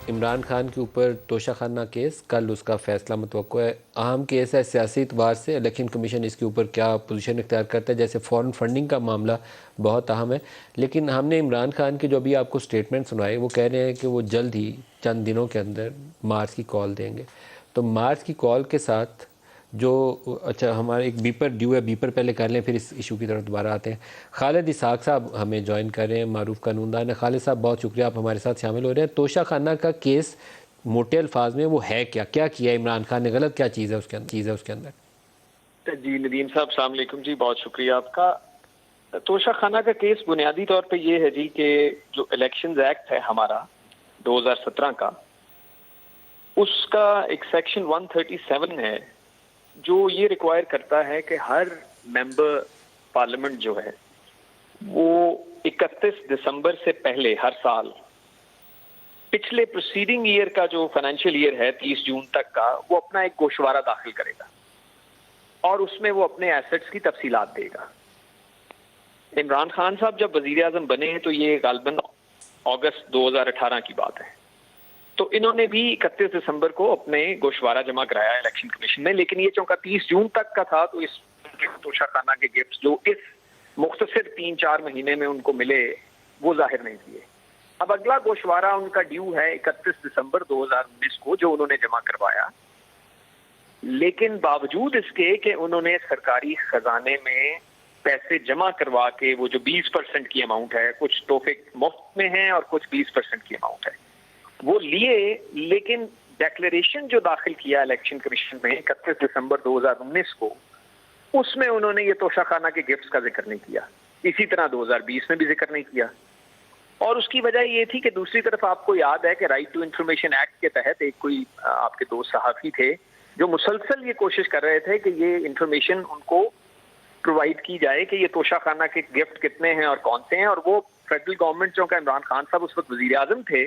इमरान खान के ऊपर तोशाखाना केस, कल उसका फ़ैसला मुतवक्को है। अहम केस है सियासी एतबार से। इलेक्शन कमीशन इसके ऊपर क्या पोजीशन इख्तियार करता है। जैसे फ़ॉरेन फंडिंग का मामला बहुत अहम है, लेकिन हमने इमरान खान की जो अभी आपको स्टेटमेंट सुनाए, वो कह रहे हैं कि वो जल्द ही चंद दिनों के अंदर मार्च की कॉल देंगे। तो मार्च की कॉल के साथ जो अच्छा हमारे एक बीपर ड्यू है, बीपर पहले कर लें फिर इस इशू की तरफ दोबारा आते हैं। खालिद इसहाक साहब हमें ज्वाइन कर रहे हैं, मारूफ कानूनदान है। खालिद साहब बहुत शुक्रिया, आप हमारे साथ शामिल हो रहे हैं। तोशाखाना का केस मोटे अल्फाज में वो है क्या, क्या किया इमरान खान ने गलत, क्या चीज़ है उसके अंदर? जी नदीम साहब, अस्सलाम वालेकुम जी, बहुत शुक्रिया आपका। तोशाखाना का केस बुनियादी तौर पे ये है जी कि जो इलेक्शंस एक्ट है हमारा 2017 का, उसका एक सेक्शन 137 है जो ये रिक्वायर करता है कि हर मेंबर पार्लियामेंट जो है वो 31 दिसंबर से पहले हर साल पिछले प्रोसीडिंग ईयर का जो फाइनेंशियल ईयर है 30 जून तक का, वो अपना एक गोशवारा दाखिल करेगा और उसमें वो अपने एसेट्स की तफसीलात देगा। इमरान खान साहब जब वजीर आजम बने हैं तो ये गालबन अगस्त 2018 की बात है, तो इन्होंने भी 31 दिसंबर को अपने गोशवारा जमा कराया इलेक्शन कमीशन में, लेकिन ये चूंकि 30 जून तक का था तो इस तोशाखाना के गिफ्ट जो इस मुख्तसर 3-4 महीने में उनको मिले वो जाहिर नहीं किए। अब अगला गोशवारा उनका ड्यू है 31 दिसंबर 2019 को, जो उन्होंने जमा करवाया, लेकिन बावजूद इसके कि उन्होंने सरकारी खजाने में पैसे जमा करवा के वो जो 20% की अमाउंट है, कुछ तोहफे मुफ्त में है और कुछ 20% की अमाउंट है, वो लिए, लेकिन डेक्लेरेशन जो दाखिल किया इलेक्शन कमीशन में 31 दिसंबर 2019 को, उसमें उन्होंने ये तोशाखाना के गिफ्ट्स का जिक्र नहीं किया। इसी तरह 2020 में भी जिक्र नहीं किया। और उसकी वजह ये थी कि दूसरी तरफ आपको याद है कि राइट टू इंफॉर्मेशन एक्ट के तहत एक कोई आपके दोस्त सहाफी थे जो मुसलसल ये कोशिश कर रहे थे कि ये इंफॉर्मेशन उनको प्रोवाइड की जाए कि ये तोशाखाना के गिफ्ट कितने हैं और कौन से हैं। और वो फेडरल गवर्नमेंट, जो का इमरान खान साहब उस वक्त वजीर आजम थे,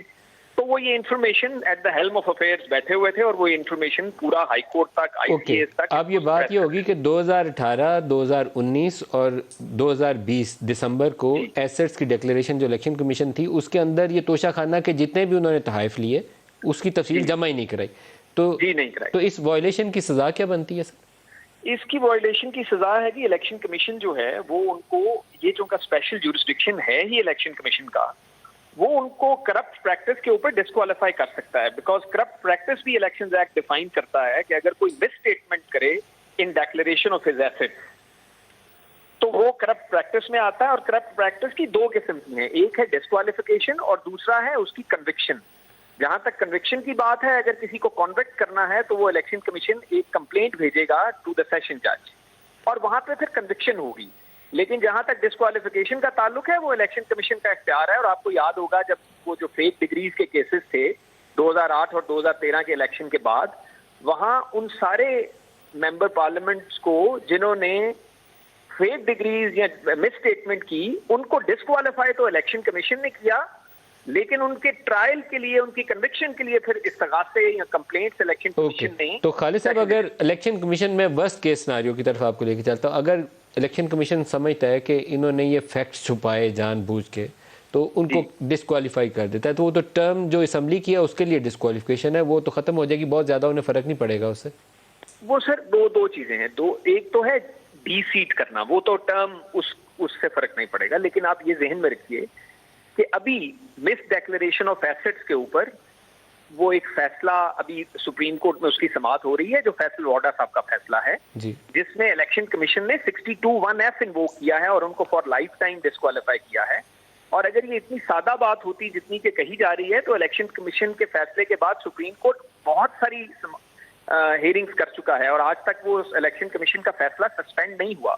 तो वो ये information at the helm of affairs बैठे हुए थे और वो इन्फॉर्मेशन पूरा हाई कोर्ट तक, आईसीएस तक। अब ये बात ये होगी कि 2018, 2019 और 2020 दिसंबर को एसेट्स की डिक्लेरेशन जो इलेक्शन कमीशन थी उसके अंदर ये तोशाखाना के जितने भी उन्होंने तहाइफ लिए उसकी तफसील जमा ही नहीं कराई, तो नहीं कराई। तो इस वायलेशन की सजा क्या बनती है सर? इसकी वायलेशन की सजा है कि इलेक्शन कमीशन जो है वो उनको, ये जो उनका स्पेशल जुरिस्डिक्शन है ही इलेक्शन कमीशन का, वो उनको करप्ट प्रैक्टिस के ऊपर डिस्क्वालीफाई कर सकता है। बिकॉज करप्ट प्रैक्टिस भी इलेक्शंस एक्ट डिफाइन करता है कि अगर कोई मिस स्टेटमेंट करे इन डिक्लेरेशन ऑफ हिज एसेट्स तो वो करप्ट प्रैक्टिस में आता है। और करप्ट प्रैक्टिस की दो किस्म की हैं, एक है डिस्क्वालिफिकेशन और दूसरा है उसकी कन्विक्शन। जहां तक कन्विक्शन की बात है, अगर किसी को कॉन्विक्ट करना है तो वो इलेक्शन कमीशन एक कंप्लेंट भेजेगा टू द सेशन जज और वहां पे फिर कन्विक्शन होगी। लेकिन जहां तक डिस्क्वालिफिकेशन का ताल्लुक है वो इलेक्शन कमीशन का इख्तियार है। और आपको याद होगा जब वो जो फेक डिग्रीज के केसेस थे 2008 और 2013 के इलेक्शन के बाद, वहां उन सारे मेंबर पार्लियामेंट्स को जिन्होंने फेक डिग्रीज या मिस स्टेटमेंट की, उनको डिस्क्वालीफाई तो इलेक्शन कमीशन ने किया, लेकिन उनके ट्रायल के लिए, उनकी कन्विक्शन के लिए फिर इस्तगासे या कंप्लेंट्स इलेक्शन कमीशन ने। तो खालिद साहब, अगर इलेक्शन कमीशन में वर्स्ट केस सिनेरियो की तरफ आपको लेके चलता हूं, अगर इलेक्शन कमीशन समझता है कि इन्होंने ये फैक्ट्स छुपाए जानबूझ के, तो उनको डिस्क्वालीफाई कर देता है, तो वो तो टर्म जो असम्बली किया उसके लिए डिस्क्वालिफिकेशन है, वो तो खत्म हो जाएगी, बहुत ज्यादा उन्हें फर्क नहीं पड़ेगा उससे। वो सर दो चीजें हैं। एक तो है डी सीट करना, वो तो टर्म उससे फर्क नहीं पड़ेगा। लेकिन आप ये जहन में रखिए कि अभी मिस डेक्लेरेशन ऑफ एसेट्स के ऊपर वो एक फैसला अभी सुप्रीम कोर्ट में उसकी समाअत हो रही है, जो फैसल वाडा साहब का फैसला है, जिसमें इलेक्शन कमीशन ने 62(1)(f) इन्वोक किया है और उनको फॉर लाइफ टाइम डिस्क्वालीफाई किया है। और अगर ये इतनी सादा बात होती जितनी के कही जा रही है, तो इलेक्शन कमीशन के फैसले के बाद सुप्रीम कोर्ट बहुत सारी हियरिंग्स कर चुका है और आज तक वो इलेक्शन कमीशन का फैसला सस्पेंड नहीं हुआ।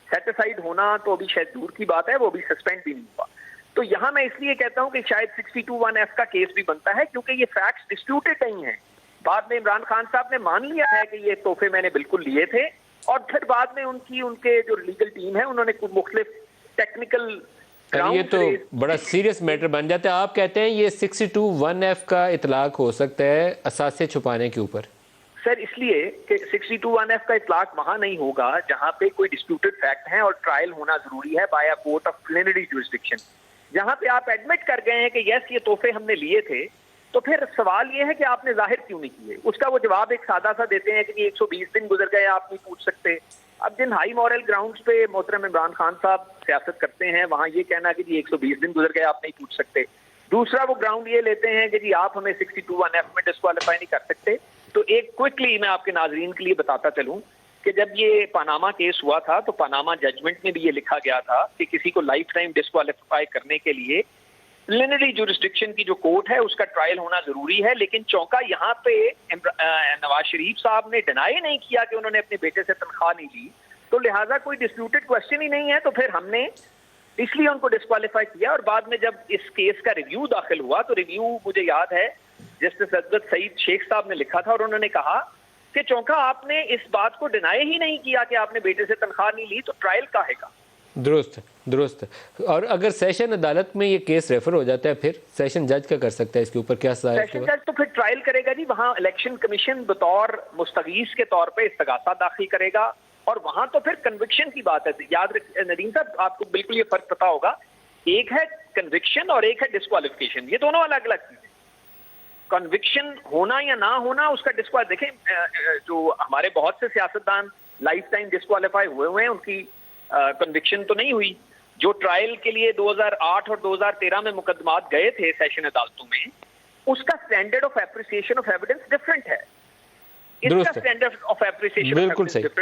सेटिसाइड होना तो अभी शायद दूर की बात है, वो अभी सस्पेंड भी नहीं हुआ। तो यहां मैं इसलिए कहता हूं कि शायद 62(1)(f) का केस भी बनता है, क्योंकि ये फैक्ट्स डिस्प्यूटेड नहीं है। बाद में इमरान खान साहब ने मान लिया है कि ये तोहफे मैंने बिल्कुल लिए थे, और फिर बाद में उनके जो लीगल टीम है उन्होंने कुछ मुख्तलिफ टेक्निकल, ये तो बड़ा सीरियस मैटर बन जाता है। आप कहते हैं ये 62(1)(f) का इतलाक हो सकता है असासे छुपाने के ऊपर? सर इसलिए कि 62(1)(f) का इतलाक वहां नहीं होगा जहां पे कोई डिस्प्यूटेड फैक्ट है और ट्रायल होना जरूरी है by a court of plenary jurisdiction. जहां पे आप एडमिट कर गए हैं कि यस ये तोहफे हमने लिए थे, तो फिर सवाल ये है कि आपने जाहिर क्यों नहीं किए। उसका वो जवाब एक सादा सा देते हैं कि जी 120 दिन गुजर गए, आप नहीं पूछ सकते। अब जिन हाई मॉरल ग्राउंड्स पे मोहतरम इमरान खान साहब सियासत करते हैं, वहां ये कहना कि जी 120 दिन गुजर गए, आप नहीं पूछ सकते। दूसरा वो ग्राउंड ये लेते हैं कि जी आप हमें 62(1)(f) में डिस्क्वालीफाई नहीं कर सकते। तो एक क्विकली मैं आपके नाजरीन के लिए बताता चलूं कि जब ये पनामा केस हुआ था तो पनामा जजमेंट में भी ये लिखा गया था कि किसी को लाइफ टाइम डिस्क्वालीफाई करने के लिए प्लेनरी जुरिस्डिक्शन की जो कोर्ट है उसका ट्रायल होना जरूरी है। लेकिन चौंका यहाँ पे नवाज शरीफ साहब ने डिनाई नहीं किया कि उन्होंने अपने बेटे से तनख्वाह नहीं ली, तो लिहाजा कोई डिस्प्यूटेड क्वेश्चन ही नहीं है। तो फिर हमने इसलिए उनको डिस्क्वालीफाई किया। और बाद में जब इस केस का रिव्यू दाखिल हुआ तो रिव्यू मुझे याद है जस्टिस अजद सईद शेख साहब ने लिखा था और उन्होंने कहा कि चौंका आपने इस बात को डिनाई ही नहीं किया कि आपने बेटे से तनख्वाह नहीं ली, तो ट्रायल काहे का। दुरुस्त दुरुस्त। और अगर सेशन अदालत में ये केस रेफर हो जाता है फिर सेशन जज क्या कर सकता है इसके ऊपर, क्या सजा है? सेशन जज तो फिर ट्रायल करेगा जी, वहां इलेक्शन कमीशन बतौर मुस्तगीस के तौर पे इस्तगासा दाखिल करेगा और वहां तो फिर कन्विक्शन की बात है। याद नदीम साहब, आपको बिल्कुल ये फर्क पता होगा, एक है कन्विक्शन और एक है डिस्क्वालिफिकेशन, ये दोनों अलग अलग चीजें। कन्विक्शन होना या ना होना उसका देखें, जो हमारे बहुत से सियासतदान लाइफ टाइम डिस्क्वालीफाई हुए हैं उनकी कन्विक्शन तो नहीं हुई। जो ट्रायल के लिए 2008 और 2013 में मुकदमात गए थे सेशन अदालतों में, उसका standard of appreciation of evidence different है, इसका standard of appreciation of evidence different